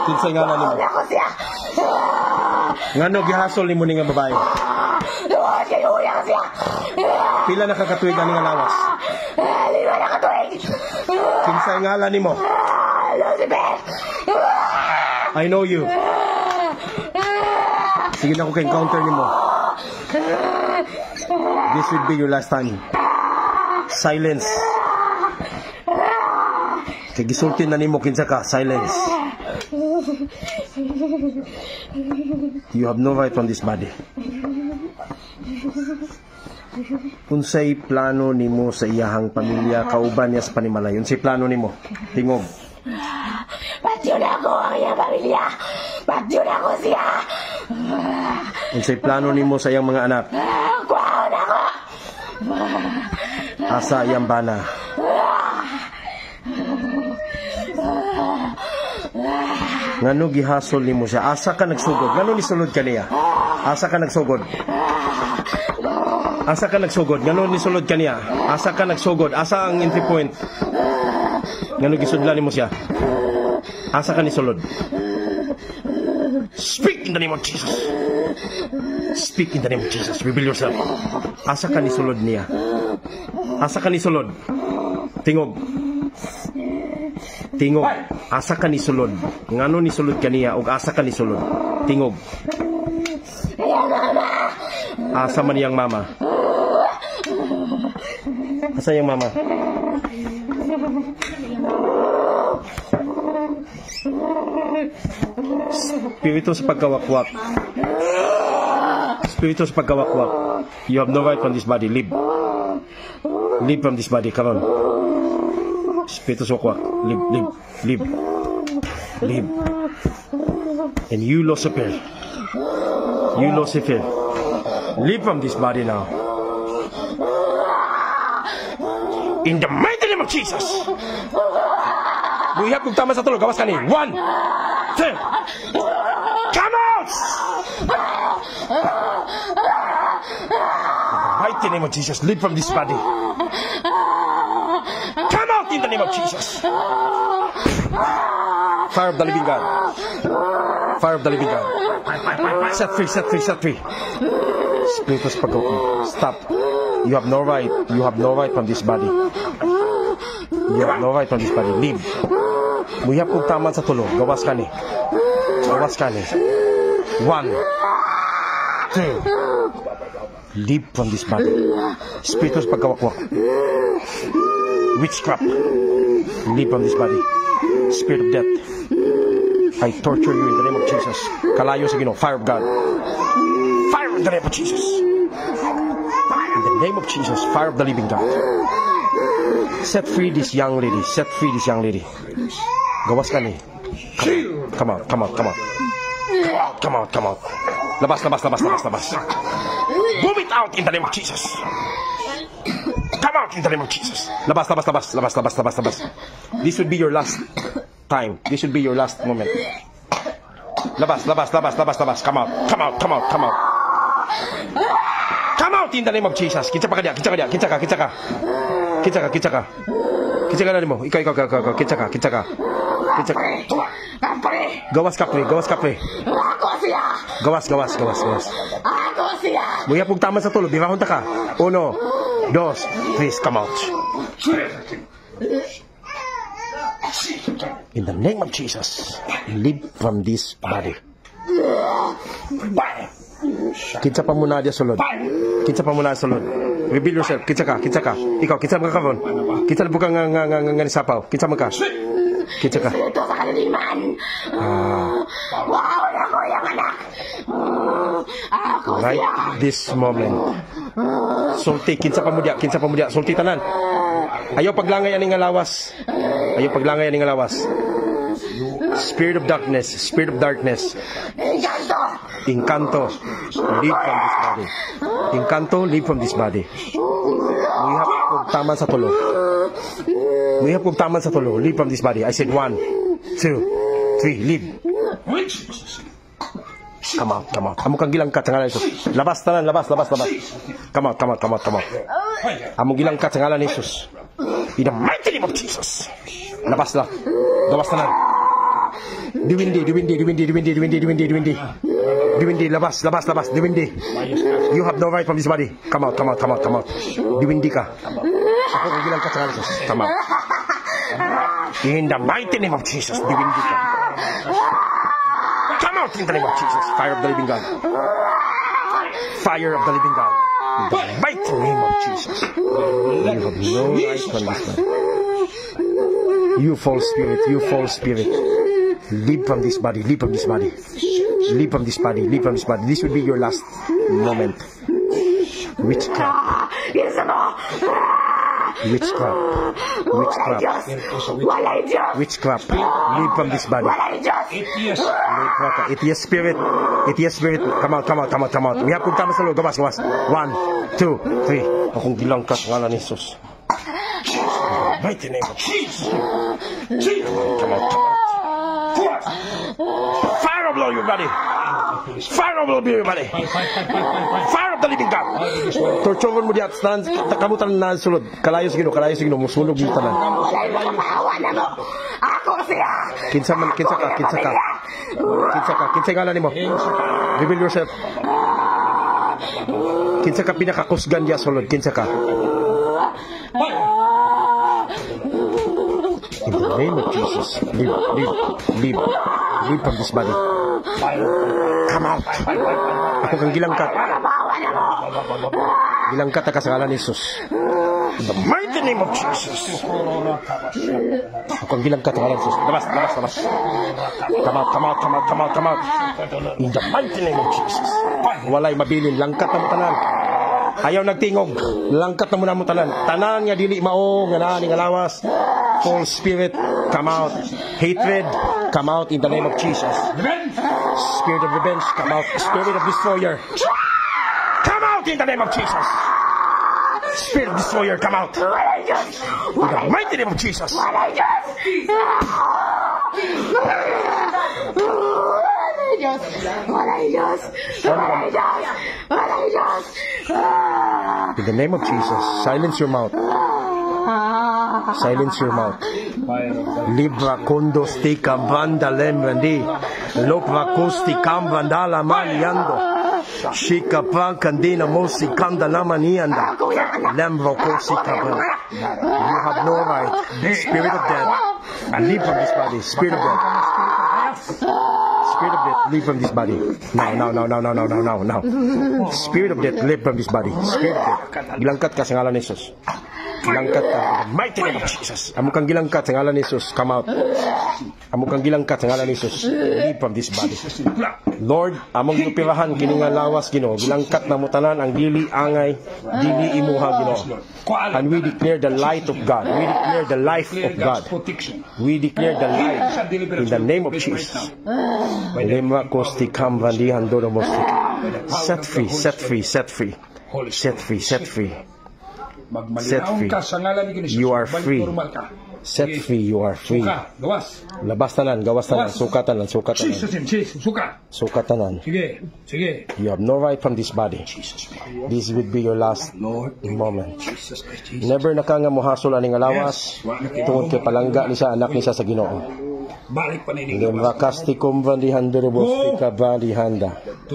Kinsay ngalan nimo? Ako siya. Ngano gihasol nimo ni nga babae? Kinuya ko siya. Pila na kakatuig ani nga lawas? 5 na katuig. Kinsay ngalan nimo? Elizabeth. I know you. Sige na ko kay encounter nimo. This will be your last time. Silence. Kay gisulti na nimo kinsa ka, silence. You have no right on this body. Unsay plano nimo sa iyahang pamilya kauban niya sa Panimalay? Unsay plano nimo? Tingog. Patyo na ako ang iyang pamilya. Patyo na ako siya. Unsay plano nimo sa iyang mga anak? Kuhaon ako. Asa iyang bana? Ngano gihasol nimo siya? Asa ka nagsugod? Ngano ni sulod ka niya? Asa ka nagsugod? Asa ka nagsugod? Ngano ni sulod ka niya? Asa ka nagsugod? Asa ang entry point? Ngano gisudlan nimo siya? Asa ka ni sulod? Speak in the name of Jesus. Speak in the name of Jesus. Reveal yourself. Asa ka ni sulod niya? Asa ka ni sulod? Tingog. Tingog. Asa ka ni sulod? Ngano ni sulod kaniya og asa ka ni sulod? Tingog. Asa man iyang mama? Asa iyang mama? Spirito sa pagkawakwak. Spirito sa pagkawakwak. You have no right on this body. Leave. Leave from this body. Come on. Spirito sa wakwak. Leave. Leave. Leave. Leave. And you, Lucifer. You, Lucifer. Leave from this body now. In the mighty name of Jesus. Buhiyap kung tama sa tulog. Gawas ka ni. 1, 2. Come out! In the mighty name of Jesus. Leave from this body. Come out in the name of Jesus. Fire of the living God. Fire of the living God. Set free, set free, set free. Spiritus pag-go. Stop. You have no right. You have no right from this body. You have no right from this body. Leave. Muhiyap kong taman sa tulog. Gawas ka ni. Gawas ka ni. 1, 2. Leave from this body. Spiritus pagkawakwak. Witchcraft. Leave from this body. Spirit of death. I torture you in the name of Jesus. Kalayo sa Ginoo. Fire of God. Fire in the name of Jesus. In the name of Jesus. Fire of the living God. Set free this young lady. Set free this young lady. Gawas ka ni. Come out. Come out. Come out. Come out. Come out. Labas, labas, labas, labas, labas. Move it out in the name of Jesus. Come out in the name of Jesus. Labas, labas, labas, labas, labas, labas, labas. This would be your last time. This would be your last moment. Labas, labas, labas, labas, labas. Come out, come out, come out, come out. Come out in the name of Jesus. Kitsa pa ka diya, kitsa ka diya, kitsa ka, kitsa ka. Kitsa ka, kitsa ka. Kitsa ka na mo. Ikaw, kitsa ka, kitsa ka. Kitsa ka. Gawas ka, pre, gawas ka, pre. Ako siya. Gawas, gawas, gawas, gawas. Ako siya. Muya pong tama sa tulog, birahon ta ka. 1, 2, please come out. In the name of Jesus, live from this body. Kitsa pa muna dia sulod. Kitsa pa muna sulod. Reveal yourself. Kitsa ka, kitsa ka. Ikaw, kitsa mo ka karon. Kitsa mo ka nga sapaw. Kitsa mo ka. Kitsa ka. Ito sa kaliliman. Wow, ako yung anak. Ako Right siya. this moment. Sulti, kinsa pa mo dia, sulti tanan. Ayaw paglangay ani nga lawas. Ayaw paglangay ani nga lawas. Spirit of darkness, Incanto, leave from this body. Incanto, leave from this body. We have taman sa tulo. We have taman sa tulo. Leave from this body. I said 1, 2, 3, leave. Come out. Amo kang gilang kat sa ngalan Jesus. Labas tanan, labas. Come out. Amo gilang kat sa ngalan Jesus. In the mighty name of Jesus. Labas lang. Labas tanan. Diwindi, diwindi, diwindi, diwindi, diwindi, diwindi, diwindi. Diwindi, labas, labas, labas, diwindi. You have no right from this body. Come out, come out, come out, come out. Diwindi ka. Ako kung gilang ka sa ngalan Jesus. Come out. In the mighty name of Jesus, diwindi ka. Come out in the name of Jesus. Fire of the living God. Fire of the living God. In the mighty name of Jesus. You have no right from this body. You false spirit, you false spirit. Leave from this body, leave from this body. Leave from this body, leave from this body. This will be your last moment. Witchcraft. Witchcraft. Witchcraft. Witchcraft. Leave from this body. Atheist spirit. Atheist spirit. Come out, come out, come out, come out. We have to come sa loob. Gawas, gawas. 1, 2, 3. Akong bilang ka sa ngalan ni Jesus. Mighty name of Jesus. Come out. Fire of Lord, your body. Fire of Lord, your body. Fire of the living God. Torturon mo diyan. Kamutan na sulod. Kalayos gino, musunog yung tanan. Kinsa man, kinsa ka. Kinsa ngalan ni mo. Reveal yourself. Kinsa ka pinakakusgan diya sulod. Kinsa ka. In the name of Jesus, leave from this body. Come out. Ako kang gilangkat. Gilangkat ka sa ngalan ni Jesus. In the mighty name of Jesus. Ako kang gilangkat sa ngalan ni Jesus. Labas. Come out. In the mighty name of Jesus. Walay mabilin. Langkat na mo tanan. Ayaw nagtingog. Langkat na mo tanan. Tanan nga dili mao nga nani nga lawas. False spirit, come out. Hatred, come out in the name of Jesus. Spirit of revenge, come out. Spirit of destroyer, come out in the name of Jesus. Spirit of destroyer, come out. In the mighty name of Jesus. In the name of Jesus, silence your mouth. Silence your mouth. Libra kondo stika banda lembrandi. Lopra kosti kambandala maniando. Shika pan kandina mosi kandala manianda. Lembro kosi kabran. You have no right. Spirit of death. Leave from this body. Spirit of death. Spirit of death, leave from this body. Now. Spirit of death, leave from this body. Spirit of death. Gilangkat ka sa ngalan ni Jesus. Gilangkat ka. Mighty name of Jesus. Amo kang gilangkat sa ngalan ni Jesus. Come out. Amo kang gilangkat sa ngalan ni Jesus. Leave from this body. Lord, among gupirahan kini nga lawas Ginoo. Gilangkat na mo tanan ang dili angay, dili imuha Ginoo. And we declare the light of God. We declare the life of God. We declare the light in the name of Jesus. Lema kosti kambandihan doromostik. Set free, set free, set free. Set free, set free. Set free. You are free. Set free, you are free. Labas tanan, gawas tanan, sukatan. Sukatanan. You have no right from this body. This will be your last moment. Never na ka nga mohasol aning alawas tungod kay palangga ni sa anak ni sa Ginoo. To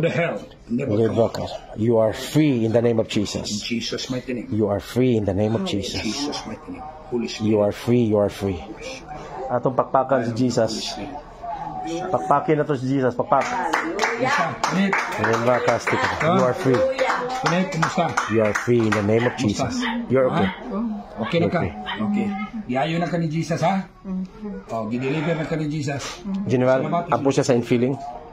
the hell. You are free in the name of Jesus. In Jesus' mighty name. You are free in the name of Jesus. In Jesus' mighty name. Holy Spirit. You are free, you are free. Atong pakpakan si Jesus. Pakpakin na to si Jesus, pakpak. You are free. You are free in the name of Jesus. You're okay. Okay na ka? Okay. Iayo na ka ni Jesus, ha? Oh, gideliver na ka ni Jesus. General, apo siya sa infilling.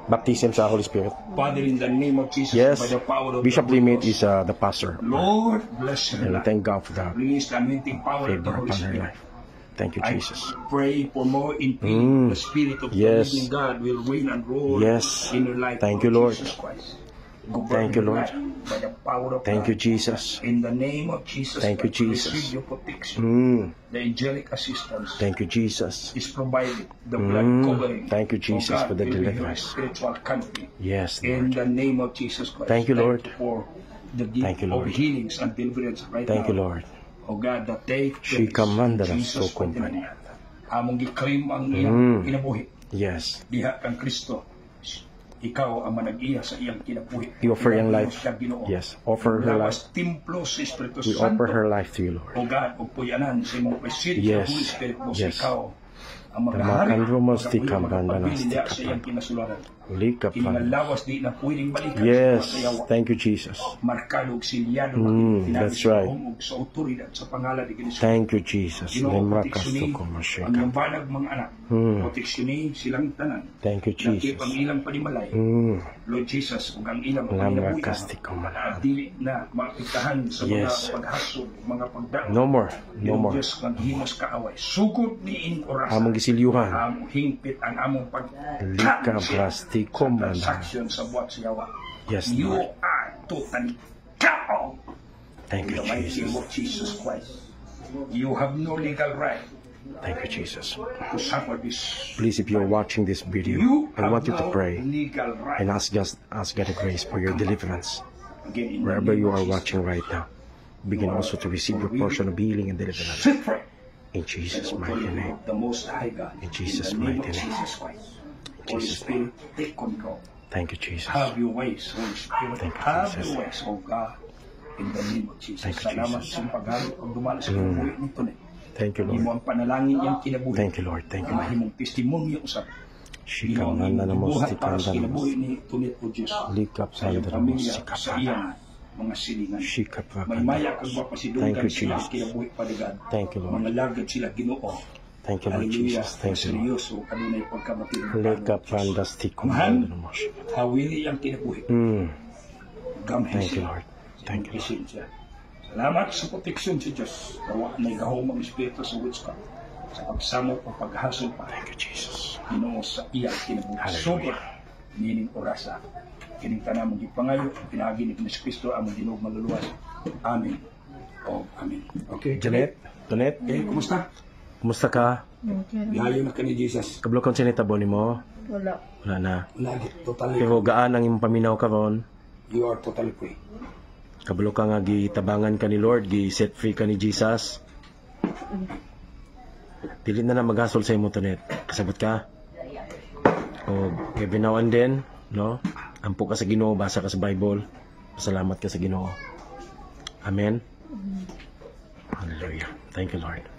Baptism sa Holy Spirit. Father, in the name of Jesus, yes, by the power of Bishop Limit is the pastor. Lord, bless her. And we thank God for that. Release the anointing power of the Holy Spirit. Thank you, Jesus. I pray for more infilling. The Spirit of the living God will reign and rule in your life. Thank you, Lord. Thank you, Lord. By the power of Thank God. you, Jesus. In the name of Jesus. Thank you, Jesus. Receive your protection. The angelic assistance. Thank you, Jesus. Is provided. The blood covering. Thank you, Jesus, for the deliverance. Spiritual country. Yes, Lord. In the name of Jesus Christ. Thank you, Lord. For the gift of healings and deliverance right now. Thank you, Lord. Oh God, that day. She commanded us so Among giklaim ang iyang kinabuhi. Yes. Diha kang Kristo. Ikaw ang manag-iya sa iyang kinabuhi. You offer your life. Siya, Ginoo. Yes. Offer her life. Lawas templo sa Espiritu We Santo. offer her life to you, Lord. O God, o puyanan sa imong Presidente, Yes. Holy Spirit mo, Yes. ikaw ang maghahari, Damakan rumos di magkapuyo, kambanda magpabilin nas di diha sa iyang kapan. kinasularan. Lika Kini pa. nga lawas di na pwedeng balikan Yes. sa sayawa. Thank you, Jesus. Markado og silyado That's right. sa otoridad sa pangalan ni Kristo. Thank you, Jesus. Ginoo, Lima proteksyonin kasto ko ang masyika. iyong banag mga anak. Proteksyonin silang tanan. Thank you, Nakip Jesus. ang ilang panimalay. Lord Jesus, ug ang ilang Lama panginabuhi kasti ko at manahan. dili na maapektahan sa Yes. mga paghasol, mga pagdaan. No more. No Ginoo more. Diyos, kang himos kaaway. Sugod ni ining oras. Among gisilyuhan. Among hingpit ang among Lika plastiko manahan. transaction sa buwat siyawa. Yes, You Lord. are totally cut Thank in you, the mighty Jesus. name of Jesus Christ. You have no legal right Thank you, Jesus. to suffer this. Please, if you're watching this video, You I have want you to no pray legal right. and ask God the grace for your deliverance. Again, in the Wherever name you of are Jesus. watching right now, begin also to receive your portion of healing and deliverance. Set free. In Jesus' And mighty authority name. of the Most High God. In Jesus' the name mighty of name. Jesus Christ. In Holy Jesus' Spirit, take control. Thank you, Jesus. Have your ways, Holy Spirit. Thank you, Have Jesus. your ways, oh God. In the name of Jesus. Thank you, Salamat Jesus. sa paggamit o dumalo sa kinabuhi nito na. Thank you, Hindi mo Lord. ang panalangin niyang kinabuhi. Thank you, Lord. Thank you, Lord. Mahimong testimonyo usap. Shikamanda na mo Buhat para sa stikanda na mo. kinabuhi ni Tunit o Diyos. Likap Sa iyong sanda na mo pamilya, sa sikapanda. iyang mga silingan. May Shikapakanda. maya kag Thank mapasidugan you, sila Jesus. kinabuhi paligad. Thank you, Lord. Mga lagad sila Ginoo. Thank you, Lord Hallelujah. Jesus. Thank you, Lord. Seryoso kanunay pagkamatino. Likapanda stiko Mahal, manda na mo. hawili ang kinabuhi. Gamhi Thank you, siya. Lord. Thank you, Lord. Presensya. Salamat sa proteksyon sa Diyos. Kawa na igahong espiritu sa witchcraft. Sa pagsamo o paghasol pa. Thank you, Jesus. Ginoo sa iyang kinabuhi. Hallelujah. Sugod, nining orasa. Kining tanang mong gipangayo, pinagi ni Kristo among Ginoo maluluwas. Amen. O amen. Okay. Janet? Janet? Okay, kumusta? Kumusta ka? Yayo na ka ni Jesus. Kablo kang sinitabo ni mo? Wala. Wala na. Lagi, totally. Pero gaan ang imong paminaw ka ron? You are totally free. Kablo ka nga gitabangan ka ni Lord, gi-set free ka ni Jesus. Dili na maghasol sa imo Tonet. Kasabot ka. O every now and then, no? Ampo ka sa Ginoo, basa ka sa Bible. Pasalamat ka sa Ginoo. Amen. Hallelujah. Thank you, Lord.